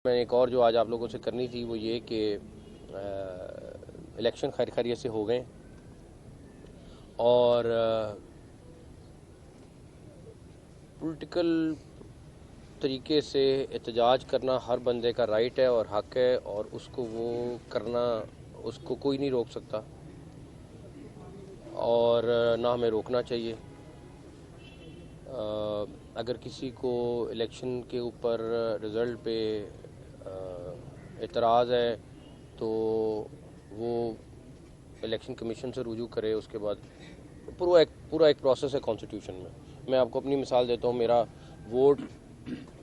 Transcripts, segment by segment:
میں ایک اور جو آج آپ لوگوں سے کرنی تھی وہ یہ کہ الیکشن خیر خیریت سے ہو گئے اور پولیٹیکل طریقے سے احتجاج کرنا ہر بندے کا رائٹ ہے اور حق ہے، اور اس کو وہ کرنا اس کو کوئی نہیں روک سکتا اور نہ ہمیں روکنا چاہیے۔ اگر کسی کو الیکشن کے اوپر رزلٹ پہ اعتراض ہے تو وہ الیکشن کمیشن سے رجوع کرے۔ اس کے بعد پورا ایک پروسیس ہے کانسٹیٹیوشن میں آپ کو اپنی مثال دیتا ہوں۔ میرا ووٹ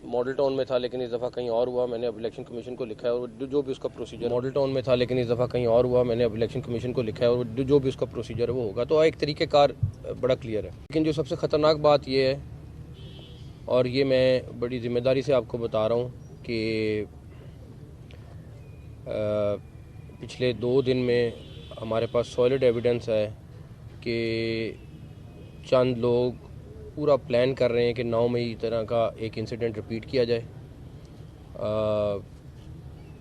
ماڈل ٹاؤن میں تھا لیکن اس دفعہ کہیں اور ہوا، میں نے اب الیکشن کمیشن کو لکھا ہے اور جو بھی اس کا پروسیجر ماڈل ٹاؤن میں تھا لیکن اس دفعہ کہیں اور ہوا، میں نے اب الیکشن کمیشن کو لکھا ہے اور جو بھی اس کا پروسیجر ہے وہ ہوگا۔ تو ایک طریقہ کار بڑا کلیئر ہے، لیکن جو سب سے خطرناک بات یہ ہے، اور یہ میں بڑی ذمہ داری سے آپ کو بتا رہا ہوں کہ پچھلے 2 دن میں ہمارے پاس سالڈ ایویڈنس ہے کہ چند لوگ پورا پلان کر رہے ہیں کہ 9 مئی طرح کا ایک انسیڈنٹ رپیٹ کیا جائے۔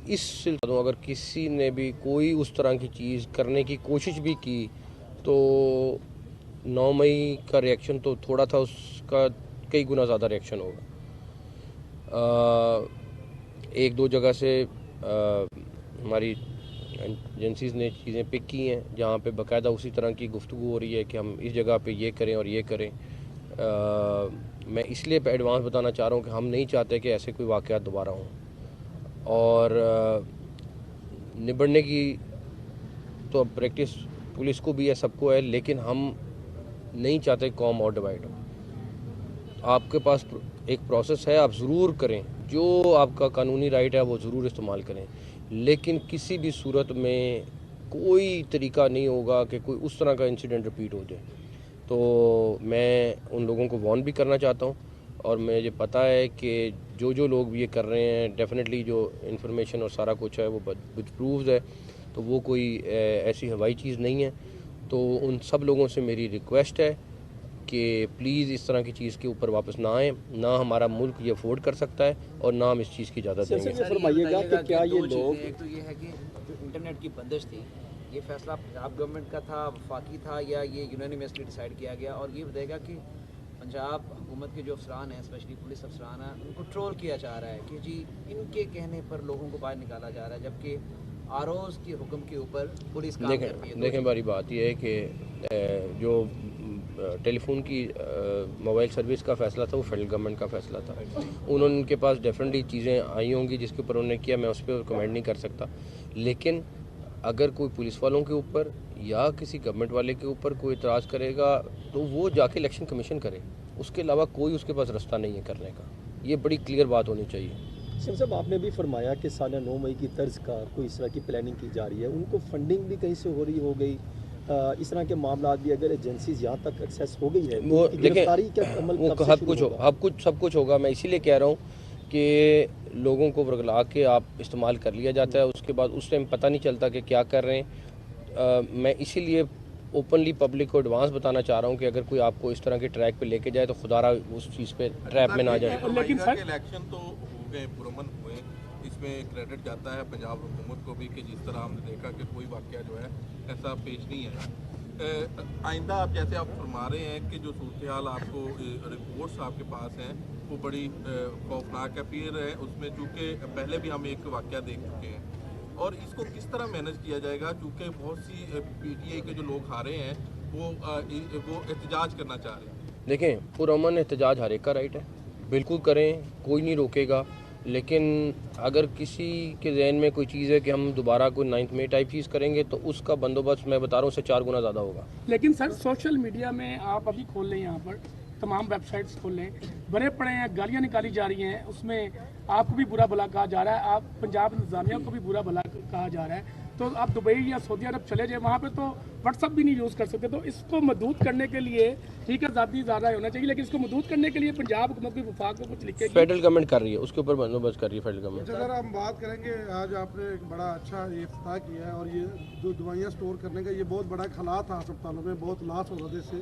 اس سلسلے اگر کسی نے بھی کوئی اس طرح کی چیز کرنے کی کوشش بھی کی تو 9 مئی کا ریئیکشن تو تھوڑا تھا، اس کا کئی گنا زیادہ ریئیکشن ہوگا۔ 1-2 جگہ سے ہماری ایجنسیز نے چیزیں پک کی ہیں جہاں پہ باقاعدہ اسی طرح کی گفتگو ہو رہی ہے کہ ہم اس جگہ پہ یہ کریں اور یہ کریں۔ میں اس لیے ایڈوانس بتانا چاہ رہا ہوں کہ ہم نہیں چاہتے کہ ایسے کوئی واقعات دوبارہ ہوں، اور نبڑنے کی تو پریکٹس پولیس کو بھی ہے، سب کو ہے، لیکن ہم نہیں چاہتے قوم اور ڈیوائڈ ہو۔ آپ کے پاس ایک پروسیس ہے، آپ ضرور کریں، جو آپ کا قانونی رائٹ ہے وہ ضرور استعمال کریں، لیکن کسی بھی صورت میں کوئی طریقہ نہیں ہوگا کہ کوئی اس طرح کا انسیڈنٹ رپیٹ ہو جائے۔ تو میں ان لوگوں کو وارن بھی کرنا چاہتا ہوں، اور مجھے پتہ ہے کہ جو لوگ بھی یہ کر رہے ہیں ڈیفینیٹلی جو انفارمیشن اور سارا کچھ ہے وہ وچ پرووز ہے، تو وہ کوئی ایسی ہوائی چیز نہیں ہے۔ تو ان سب لوگوں سے میری ریکویسٹ ہے کہ پلیز اس طرح کی چیز کے اوپر واپس نہ آئیں، نہ ہمارا ملک یہ افورڈ کر سکتا ہے اور نہ ہم اس چیز کی اجازت دیں گے۔ سر فرمائیے گا کہ کیا یہ لوگ، ایک تو یہ ہے کہ جو انٹرنیٹ کی بندش تھی، یہ فیصلہ پنجاب گورنمنٹ کا تھا، وفاقی تھا، یا یہ یونانیمسلی ڈیسائیڈ کیا گیا؟ اور یہ بتائے گا کہ پنجاب حکومت کے جو افسران ہیں، اسپیشلی پولیس افسران ہیں، ان کو ٹرول کیا جا رہا ہے کہ جی ان کے کہنے پر لوگوں کو باہر نکالا جا رہا ہے، جبکہ آروز کے حکم کے اوپر پولیس کام کرتی ہے۔ دیکھیں باری بات یہ ہے کہ جو ٹیلی فون کی موبائل سروس کا فیصلہ تھا وہ فیڈرل گورنمنٹ کا فیصلہ تھا۔ ان کے پاس ڈیفینیٹلی چیزیں آئی ہوں گی جس کے اوپر انہوں نے کیا، میں اس پہ کمنٹ نہیں کر سکتا، لیکن اگر کوئی پولیس والوں کے اوپر یا کسی گورنمنٹ والے کے اوپر کوئی اعتراض کرے گا تو وہ جا کے الیکشن کمیشن کرے، اس کے علاوہ کوئی اس کے پاس رستہ نہیں ہے کرنے کا۔ یہ بڑی کلیئر بات ہونی چاہیے۔ سیم صاحب، آپ نے بھی فرمایا کہ سالہ 9 مئی کی طرز کا کوئی اس طرح کی پلاننگ کی جا رہی ہے، ان کو فنڈنگ بھی کہیں سے ہو رہی ہو گئی، اس طرح کے معاملات بھی اگر ایجنسیز یہاں تک ایکسیس ہو گئی ہے تو وہ ان کی گرفتاری کا عمل کب سے شروع ہوگا؟ سب کچھ ہوگا۔ میں اسی لیے کہہ رہا ہوں کہ لوگوں کو ورگلا کے آپ استعمال کر لیا جاتا ہے، اس کے بعد اس ٹائم پتہ نہیں چلتا کہ کیا کر رہے ہیں۔ میں اسی لیے اوپنلی پبلک کو ایڈوانس بتانا چاہ رہا ہوں کہ اگر کوئی آپ کو اس طرح کے ٹریک پہ لے کے جائے تو خدا را اس چیز پہ ٹریپ میں نہ جائے۔ لیکن سر الیکشن تو ہو گئے، پرامن ہوئے، اس میں کریڈٹ جاتا ہے پنجاب حکومت کو بھی کہ جس طرح ہم نے دیکھا کہ کوئی واقعہ جو ہے ایسا پیش نہیں ہے۔ آئندہ آپ جیسے آپ فرما رہے ہیں کہ جو صورتحال آپ کو رپورٹس آپ کے پاس ہیں وہ بڑی خوفناک ہے، پھر ہے اس میں چونکہ پہلے بھی ہم ایک واقعہ دیکھ چکے ہیں، اور اس کو کس طرح مینج کیا جائے گا؟ چونکہ بہت سی پی ٹی آئی کے جو لوگ ہارے ہیں وہ احتجاج کرنا چاہ رہے ہیں۔ دیکھیں، پرامن احتجاج ہر ایک کا رائٹ ہے، بالکل کریں، کوئی نہیں روکے گا، لیکن اگر کسی کے ذہن میں کوئی چیز ہے کہ ہم دوبارہ کوئی 9 مئی ٹائپ چیز کریں گے تو اس کا بندوبست میں بتا رہا ہوں اس سے 4 گنا زیادہ ہوگا۔ لیکن سر سوشل میڈیا میں آپ ابھی کھول لیں، یہاں پر تمام ویب سائٹس کھول لیں، بڑے پڑے ہیں، گالیاں نکالی جا رہی ہیں، اس میں آپ کو بھی برا بھلا کہا جا رہا ہے، آپ پنجاب انتظامیہ کو بھی برا بھلا کہا جا رہا ہے۔ تو آپ دبئی یا سعودی عرب چلے جائیں، وہاں پہ تو واٹس ایپ بھی نہیں یوز کر سکتے۔ تو اس کو محدود کرنے کے لیے ٹھیک ہے ذاتی زیادہ ہونا چاہیے، لیکن اس کو محدود کرنے کے لیے پنجاب حکومت کی وفاق کو کچھ لکھے گی؟ فیڈرل گورنمنٹ کر رہی ہے، اس کے اوپر بندوبست کر رہی ہے فیڈرل گورنمنٹ۔ اگر ہم بات کریں گے، آج آپ نے ایک بڑا اچھا افتتاح کیا ہے، اور یہ جو دوائیاں سٹور کرنے کا یہ بہت بڑا خلا تھا ہسپتالوں میں، بہت لاس ہو رہے تھے اس سے،